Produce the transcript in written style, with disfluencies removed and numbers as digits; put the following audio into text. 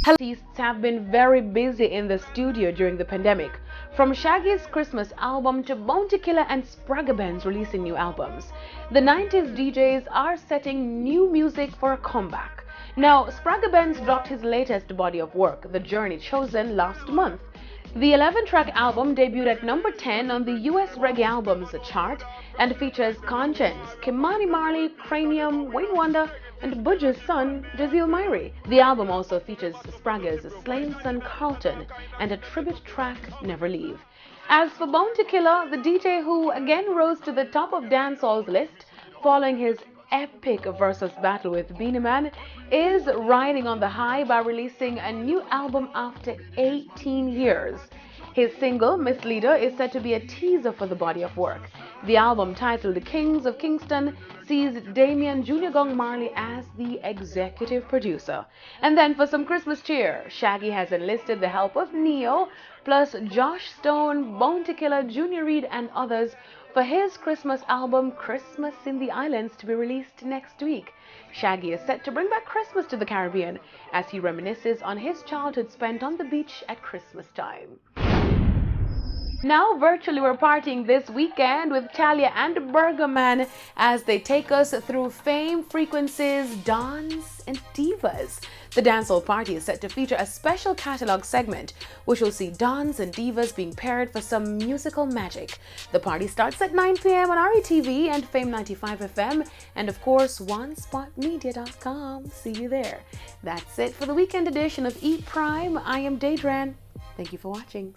Artists have been very busy in the studio during the pandemic. From Shaggy's Christmas album to Bounty Killer and Spragga releasing new albums, the 90s DJs are setting new music for a comeback. Now, Spragga dropped his latest body of work, The Journey Chosen, last month. The 11-track album debuted at number 10 on the US Reggae Albums chart and features Conscience, Kimani Marley, Cranium, Wayne Wonder, and Budge's son, Jazeel Myrie. The album also features Spragga's slain son Carlton and a tribute track, Never Leave. As for Bounty Killer, the DJ who again rose to the top of dancehall's list following his epic versus battle with Beenie Man, is riding on the high by releasing a new album after 18 years. His single, Misleader, is said to be a teaser for the body of work. The album, titled The Kings of Kingston, sees Damian Jr. Gong Marley as the executive producer. And then for some Christmas cheer, Shaggy has enlisted the help of Neo, plus Josh Stone, Bounty Killer, Junior Reid, and others for his Christmas album, Christmas in the Islands, to be released next week. Shaggy is set to bring back Christmas to the Caribbean as he reminisces on his childhood spent on the beach at Christmas time. Now virtually we're partying this weekend with Talia and Burgerman as they take us through fame, frequencies, dance and divas. The dancehall party is set to feature a special catalog segment which will see dance and divas being paired for some musical magic. The party starts at 9 p.m. on RETV and Fame 95 FM and of course onespotmedia.com. See you there. That's it for the weekend edition of Eat Prime. I am Daedran. Thank you for watching.